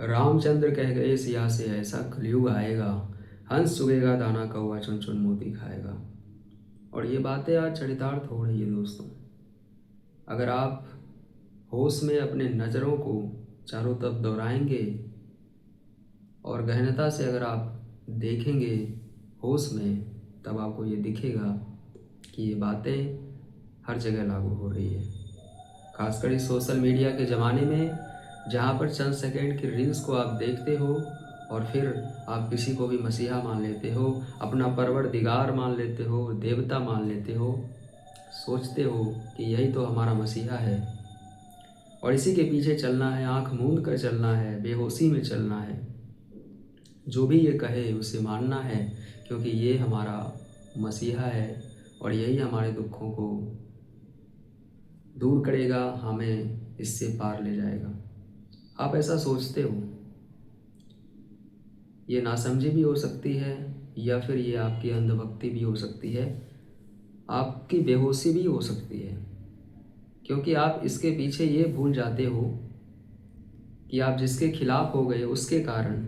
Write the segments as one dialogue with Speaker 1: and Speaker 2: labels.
Speaker 1: रामचंद्र कह गए सिया से ऐसा कलयुग आएगा, हंस चुगेगा दाना कौआ चुन चुन मोती खाएगा। और ये बातें आज चरितार्थ हो रही है दोस्तों। अगर आप होश में अपने नज़रों को चारों तरफ दोहराएंगे और गहनता से अगर आप देखेंगे होश में, तब आपको ये दिखेगा कि ये बातें हर जगह लागू हो रही है। खासकर इस सोशल मीडिया के ज़माने में, जहाँ पर चंद सेकंड की रील्स को आप देखते हो और फिर आप किसी को भी मसीहा मान लेते हो, अपना परवरदिगार मान लेते हो, देवता मान लेते हो, सोचते हो कि यही तो हमारा मसीहा है और इसी के पीछे चलना है, आंख मूंद कर चलना है, बेहोशी में चलना है। जो भी ये कहे उसे मानना है, क्योंकि ये हमारा मसीहा है और यही हमारे दुखों को दूर करेगा, हमें इससे पार ले जाएगा। आप ऐसा सोचते हो। ये नासमझी भी हो सकती है या फिर ये आपकी अंधभक्ति भी हो सकती है, आपकी बेहोशी भी हो सकती है, क्योंकि आप इसके पीछे ये भूल जाते हो कि आप जिसके खिलाफ हो गए उसके कारण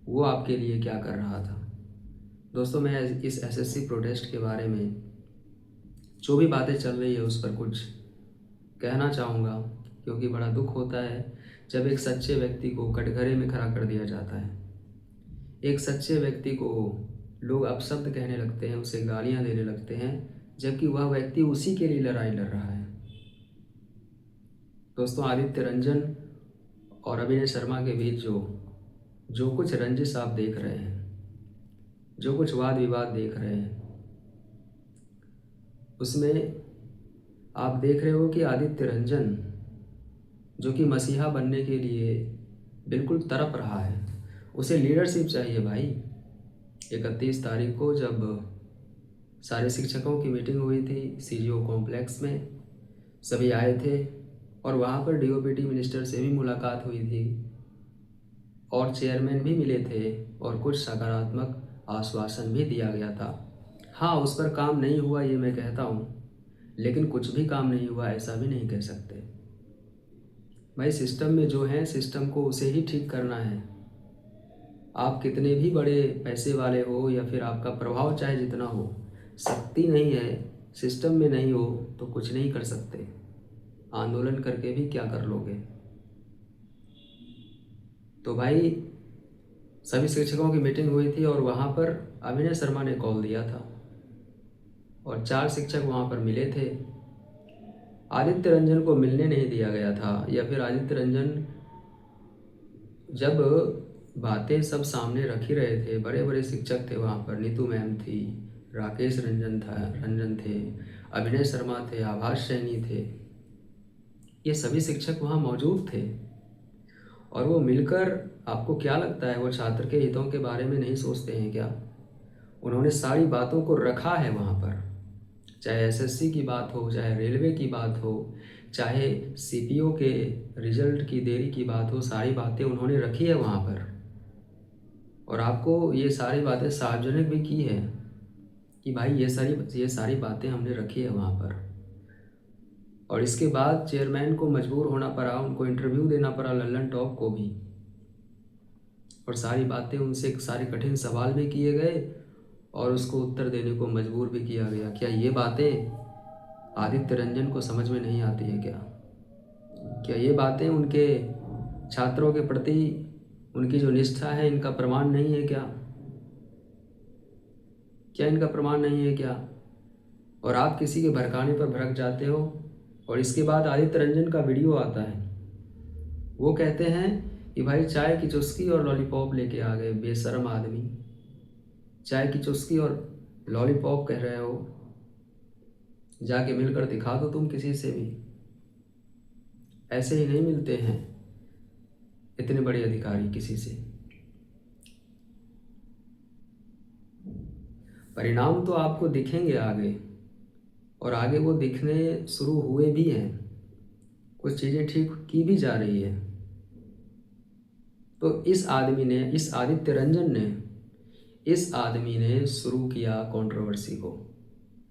Speaker 1: वो आपके लिए क्या कर रहा था। दोस्तों, मैं इस एसएससी प्रोटेस्ट के बारे में जो भी बातें चल रही है उस पर कुछ कहना चाहूँगा, क्योंकि बड़ा दुख होता है जब एक सच्चे व्यक्ति को कटघरे में खड़ा कर दिया जाता है। एक सच्चे व्यक्ति को लोग अपशब्द कहने लगते हैं, उसे गालियाँ देने लगते हैं, जबकि वह व्यक्ति उसी के लिए लड़ाई लड़ रहा है। दोस्तों, आदित्य रंजन और अभिनय शर्मा के बीच जो कुछ रंजिश आप देख रहे हैं, जो कुछ वाद विवाद देख रहे हैं, उसमें आप देख रहे हो कि आदित्य रंजन, जो कि मसीहा बनने के लिए बिल्कुल तड़प रहा है, उसे लीडरशिप चाहिए भाई। 31 तारीख को जब सारे शिक्षकों की मीटिंग हुई थी सीजीओ कॉम्प्लेक्स में, सभी आए थे और वहाँ पर डीओपीटी मिनिस्टर से भी मुलाकात हुई थी और चेयरमैन भी मिले थे और कुछ सकारात्मक आश्वासन भी दिया गया था। हाँ, उस पर काम नहीं हुआ ये मैं कहता हूँ, लेकिन कुछ भी काम नहीं हुआ ऐसा भी नहीं कह सकते भाई। सिस्टम में जो है, सिस्टम को उसे ही ठीक करना है। आप कितने भी बड़े पैसे वाले हो या फिर आपका प्रभाव चाहे जितना हो, शक्ति नहीं है, सिस्टम में नहीं हो तो कुछ नहीं कर सकते। आंदोलन करके भी क्या कर लोगे। तो भाई, सभी शिक्षकों की मीटिंग हुई थी और वहाँ पर अभिनय शर्मा ने कॉल दिया था और 4 शिक्षक वहाँ पर मिले थे। आदित्य रंजन को मिलने नहीं दिया गया था, या फिर आदित्य रंजन जब बातें सब सामने रख ही रहे थे, बड़े बड़े शिक्षक थे वहाँ पर, नीतू मैम थी, राकेश रंजन थे, अभिनय शर्मा थे, आभास सैनी थे, ये सभी शिक्षक वहाँ मौजूद थे। और वो मिलकर, आपको क्या लगता है वो छात्र के हितों के बारे में नहीं सोचते हैं क्या? उन्होंने सारी बातों को रखा है वहाँ पर, चाहे एसएससी की बात हो, चाहे रेलवे की बात हो, चाहे सीपीओ के रिजल्ट की देरी की बात हो, सारी बातें उन्होंने रखी है वहाँ पर। और आपको ये सारी बातें सार्वजनिक भी की है कि भाई ये सारी बातें हमने रखी है वहाँ पर। और इसके बाद चेयरमैन को मजबूर होना पड़ा, उनको इंटरव्यू देना पड़ा, लल्लन टॉप को भी, और सारी बातें उनसे, सारे कठिन सवाल भी किए गए और उसको उत्तर देने को मजबूर भी किया गया। क्या ये बातें आदित्य रंजन को समझ में नहीं आती है क्या? क्या ये बातें उनके छात्रों के प्रति उनकी जो निष्ठा है, इनका प्रमाण नहीं है क्या? क्या इनका प्रमाण नहीं है क्या? और आप किसी के भड़काने पर भड़क जाते हो और इसके बाद आदित्य रंजन का वीडियो आता है, वो कहते हैं कि भाई चाय की चुस्की और लॉलीपॉप लेके आ गए, बेशर्म आदमी। चाय की चुस्की और लॉलीपॉप कह रहे हो, जाके मिलकर दिखा दो तुम किसी से भी। ऐसे ही नहीं मिलते हैं इतने बड़े अधिकारी किसी से। परिणाम तो आपको दिखेंगे आगे, और आगे वो दिखने शुरू हुए भी हैं, कुछ चीज़ें ठीक की भी जा रही है। तो इस आदित्य रंजन ने, इस आदमी ने शुरू किया कंट्रोवर्सी को।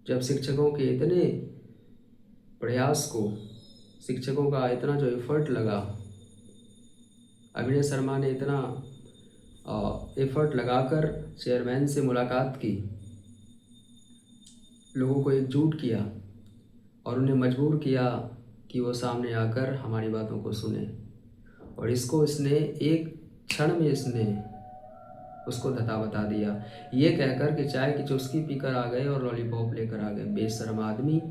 Speaker 1: जब शिक्षकों के इतने प्रयास को, शिक्षकों का इतना जो एफर्ट लगा अभिनय शर्मा ने इतना एफर्ट लगाकर चेयरमैन से मुलाकात की, लोगों को एकजुट किया और उन्हें मजबूर किया कि वो सामने आकर हमारी बातों को सुने। और इसने एक क्षण में उसको धता बता दिया, ये कहकर कि चाय की चुस्की पीकर आ गए और लॉलीपॉप लेकर आ गए। बेशर्म आदमी,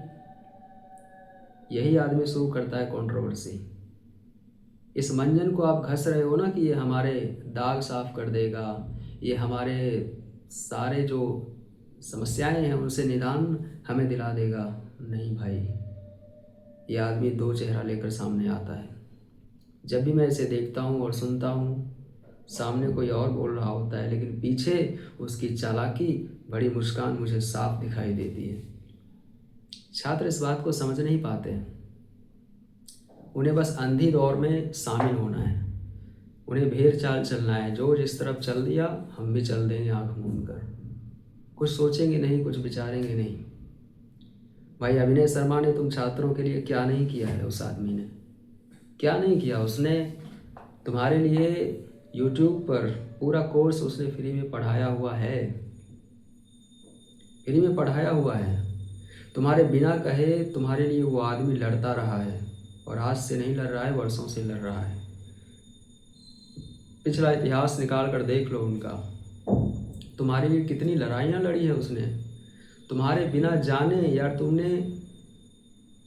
Speaker 1: यही आदमी शुरू करता है कंट्रोवर्सी। इस मंजन को आप घस रहे हो ना कि ये हमारे दाग साफ कर देगा, ये हमारे सारे जो समस्याएं हैं उनसे निदान हमें दिला देगा। नहीं भाई, ये आदमी दो चेहरा लेकर सामने आता है। जब भी मैं इसे देखता हूँ और सुनता हूँ, सामने कोई और बोल रहा होता है, लेकिन पीछे उसकी चालाकी, बड़ी मुस्कान मुझे साफ दिखाई देती है। छात्र इस बात को समझ नहीं पाते, उन्हें बस अंधी दौर में शामिल होना है, उन्हें भेड़ चाल चलना है। जो जिस तरफ चल दिया हम भी चल देंगे आंख मूंद कर, कुछ सोचेंगे नहीं, कुछ विचारेंगे नहीं। भाई अभिनय शर्मा ने तुम छात्रों के लिए क्या नहीं किया है? उस आदमी ने क्या नहीं किया? उसने तुम्हारे लिए YouTube पर पूरा कोर्स उसने फ्री में पढ़ाया हुआ है, फ्री में पढ़ाया हुआ है। तुम्हारे बिना कहे तुम्हारे लिए वो आदमी लड़ता रहा है, और आज से नहीं लड़ रहा है, वर्षों से लड़ रहा है। पिछला इतिहास निकाल कर देख लो उनका, तुम्हारे लिए कितनी लड़ाइयाँ लड़ी है उसने। तुम्हारे बिना जाने यार,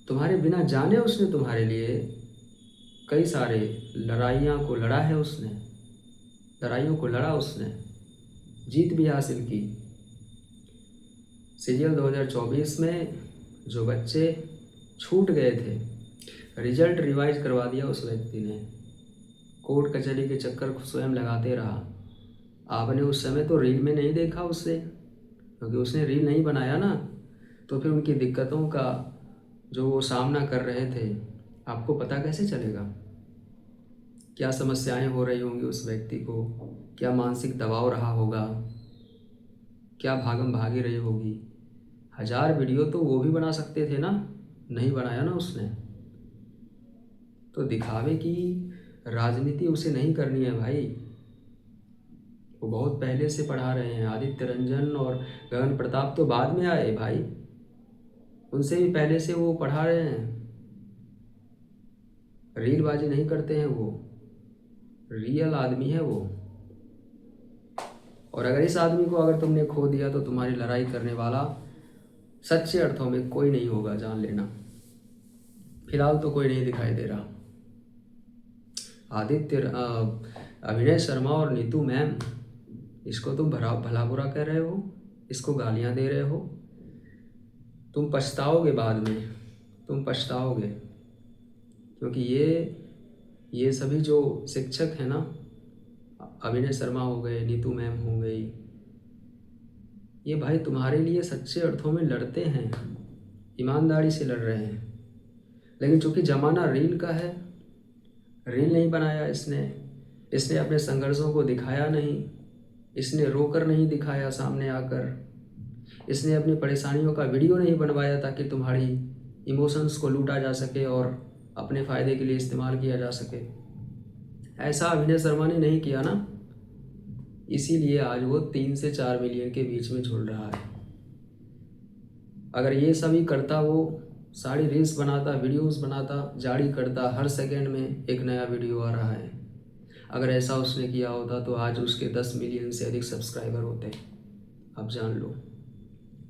Speaker 1: तुम्हारे बिना जाने उसने तुम्हारे लिए कई सारे लड़ाइयों को लड़ा है, लड़ाइयों को लड़ा उसने, जीत भी हासिल की। सीरियल 2024 में जो बच्चे छूट गए थे, रिजल्ट रिवाइज करवा दिया उस व्यक्ति ने। कोर्ट कचहरी के चक्कर स्वयं लगाते रहा। आपने उस समय तो रील में नहीं देखा उससे, क्योंकि उसने रील नहीं बनाया ना, तो फिर उनकी दिक्कतों का जो वो सामना कर रहे थे आपको पता कैसे चलेगा? क्या समस्याएं हो रही होंगी उस व्यक्ति को, क्या मानसिक दबाव रहा होगा, क्या भागम भागी रही होगी। 1000 वीडियो तो वो भी बना सकते थे ना, नहीं बनाया ना उसने। तो दिखावे की राजनीति उसे नहीं करनी है भाई। वो बहुत पहले से पढ़ा रहे हैं। आदित्य रंजन और गगन प्रताप तो बाद में आए भाई, उनसे भी पहले से वो पढ़ा रहे हैं। रीलबाजी नहीं करते हैं, वो रियल आदमी है वो। और अगर इस आदमी को अगर तुमने खो दिया तो तुम्हारी लड़ाई करने वाला सच्चे अर्थों में कोई नहीं होगा, जान लेना। फिलहाल तो कोई नहीं दिखाई दे रहा। अभिनय शर्मा और नीतू मैम, इसको तुम भला बुरा कह रहे हो, इसको गालियां दे रहे हो। तुम पछताओगे बाद में, तुम पछताओगे, क्योंकि ये सभी जो शिक्षक हैं ना, अभिनय शर्मा हो गए, नीतू मैम हो गई, ये भाई तुम्हारे लिए सच्चे अर्थों में लड़ते हैं, ईमानदारी से लड़ रहे हैं। लेकिन चूंकि ज़माना रील का है, रील नहीं बनाया इसने अपने संघर्षों को दिखाया नहीं, इसने रोकर नहीं दिखाया सामने आकर, इसने अपनी परेशानियों का वीडियो नहीं बनवाया ताकि तुम्हारी इमोशंस को लूटा जा सके और अपने फ़ायदे के लिए इस्तेमाल किया जा सके। ऐसा अभिनय शर्मा ने नहीं किया ना, इसीलिए आज वो 3 से 4 मिलियन के बीच में झूल रहा है। अगर ये सभी करता, वो सारी रील्स बनाता, वीडियोस बनाता, जारी करता, हर सेकंड में एक नया वीडियो आ रहा है। अगर ऐसा उसने किया होता तो आज उसके 10 मिलियन से अधिक सब्सक्राइबर होते। अब जान लो,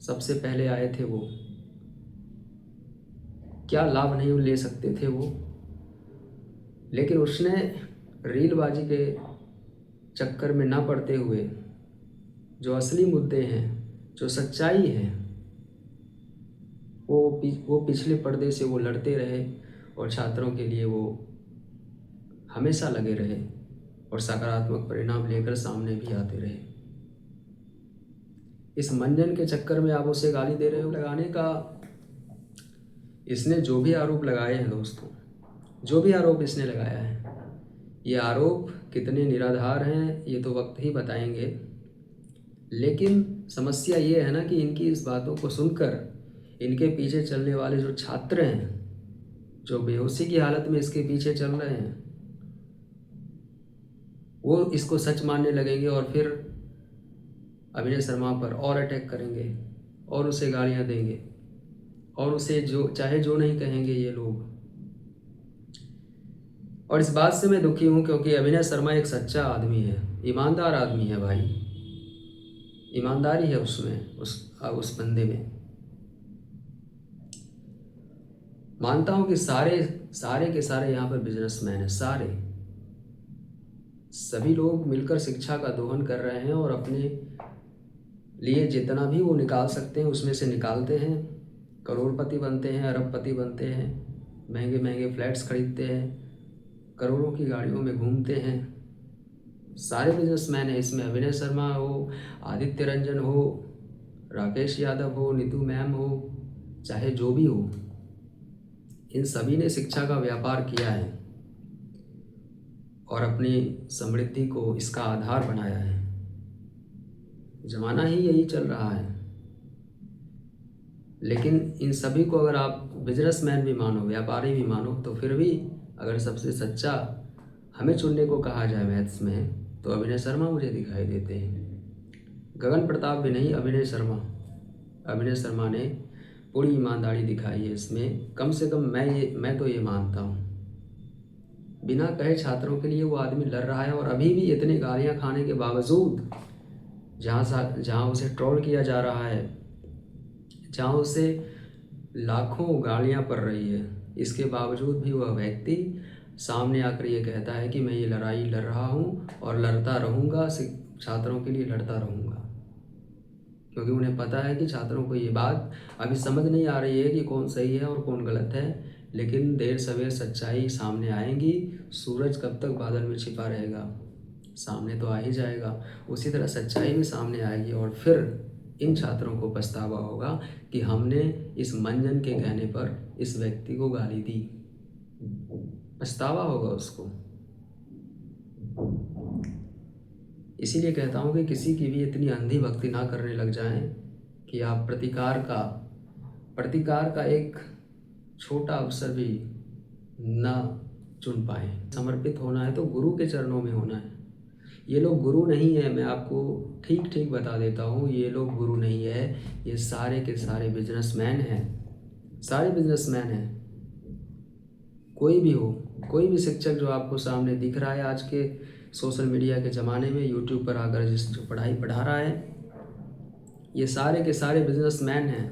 Speaker 1: सबसे पहले आए थे वो, क्या लाभ नहीं ले सकते थे वो। लेकिन उसने रीलबाजी के चक्कर में ना पड़ते हुए जो असली मुद्दे हैं, जो सच्चाई है, वो पिछले पर्दे से वो लड़ते रहे और छात्रों के लिए वो हमेशा लगे रहे और सकारात्मक परिणाम लेकर सामने भी आते रहे। इस मंजन के चक्कर में आप उसे गाली दे रहे हो। लगाने का इसने जो भी आरोप लगाए हैं दोस्तों, जो भी आरोप इसने लगाया है, ये आरोप कितने निराधार हैं ये तो वक्त ही बताएंगे। लेकिन समस्या ये है ना कि इनकी इस बातों को सुनकर इनके पीछे चलने वाले जो छात्र हैं, जो बेहोशी की हालत में इसके पीछे चल रहे हैं, वो इसको सच मानने लगेंगे और फिर अभिनय शर्मा पर और अटैक करेंगे और उसे गालियां देंगे और उसे जो चाहे जो नहीं कहेंगे ये लोग। और इस बात से मैं दुखी हूँ क्योंकि अभिनय शर्मा एक सच्चा आदमी है, ईमानदार आदमी है भाई, ईमानदारी है उसमें, उस बंदे में। मानता हूँ कि सारे सारे के सारे यहाँ पर बिजनेसमैन हैं, सारे सभी लोग मिलकर शिक्षा का दोहन कर रहे हैं और अपने लिए जितना भी वो निकाल सकते हैं उसमें से निकालते हैं, करोड़पति बनते हैं, अरबपति बनते हैं, महंगे महंगे फ्लैट्स खरीदते हैं, करोड़ों की गाड़ियों में घूमते हैं। सारे बिजनेसमैन हैं इसमें, अभिनय शर्मा हो, आदित्य रंजन हो, राकेश यादव हो, नीतू मैम हो, चाहे जो भी हो, इन सभी ने शिक्षा का व्यापार किया है और अपनी समृद्धि को इसका आधार बनाया है। ज़माना ही यही चल रहा है। लेकिन इन सभी को अगर आप बिजनेसमैन भी मानो, व्यापारी भी मानो, तो फिर भी अगर सबसे सच्चा हमें चुनने को कहा जाए मैथ्स में, तो अभिनय शर्मा मुझे दिखाई देते हैं। गगन प्रताप भी नहीं, अभिनय शर्मा ने पूरी ईमानदारी दिखाई है इसमें। कम से कम मैं तो ये मानता हूँ, बिना कहे छात्रों के लिए वो आदमी लड़ रहा है। और अभी भी इतने गालियाँ खाने के बावजूद, जहाँ उसे ट्रोल किया जा रहा है, जहाँ उसे लाखों गालियाँ पड़ रही है, इसके बावजूद भी वह व्यक्ति सामने आकर ये कहता है कि मैं ये लड़ाई लड़ रहा हूँ और लड़ता रहूँगा, छात्रों के लिए लड़ता रहूँगा। क्योंकि उन्हें पता है कि छात्रों को ये बात अभी समझ नहीं आ रही है कि कौन सही है और कौन गलत है, लेकिन देर सवेर सच्चाई सामने आएगी। सूरज कब तक बादल में छिपा रहेगा, सामने तो आ ही जाएगा। उसी तरह सच्चाई भी सामने आएगी और फिर इन छात्रों को पछतावा होगा कि हमने इस मंजन के कहने पर इस व्यक्ति को गाली दी। पछतावा होगा उसको। इसीलिए कहता हूँ कि किसी की भी इतनी अंधी भक्ति ना करने लग जाएं कि आप प्रतिकार का एक छोटा अवसर भी ना चुन पाएँ। समर्पित होना है तो गुरु के चरणों में होना है। ये लोग गुरु नहीं है, मैं आपको ठीक बता देता हूँ, ये लोग गुरु नहीं है, ये सारे के सारे बिजनेसमैन हैं, सारे बिजनेसमैन हैं। कोई भी हो, कोई भी शिक्षक जो आपको सामने दिख रहा है आज के सोशल मीडिया के ज़माने में, यूट्यूब पर आकर जो पढ़ाई पढ़ा रहा है, ये सारे के सारे बिजनेसमैन हैं।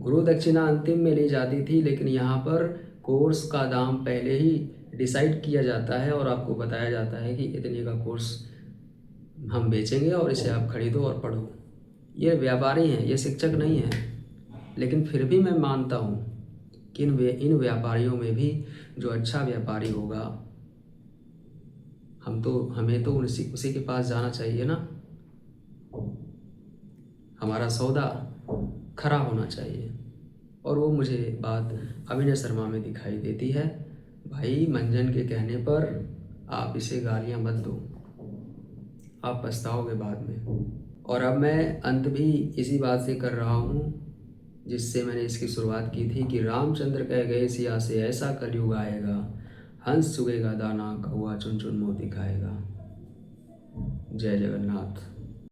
Speaker 1: गुरु दक्षिणा अंतिम में ली जाती थी, लेकिन यहाँ पर कोर्स का दाम पहले ही डिसाइड किया जाता है और आपको बताया जाता है कि इतने का कोर्स हम बेचेंगे और इसे आप खरीदो और पढ़ो। ये व्यापारी हैं, ये शिक्षक नहीं हैं। लेकिन फिर भी मैं मानता हूँ कि इन व्यापारियों में भी जो अच्छा व्यापारी होगा, हमें तो उसी के पास जाना चाहिए ना। हमारा सौदा खरा होना चाहिए। और वो मुझे बात अभिनय शर्मा में दिखाई देती है। भाई, मंजन के कहने पर आप इसे गालियां मत दो, आप पछताओगे बाद में। और अब मैं अंत भी इसी बात से कर रहा हूँ जिससे मैंने इसकी शुरुआत की थी कि रामचंद्र कह गए सिया से ऐसा कलयुग आएगा, हंस चुगेगा दाना, कौआ चुन चुन मोती खाएगा। जय जगन्नाथ।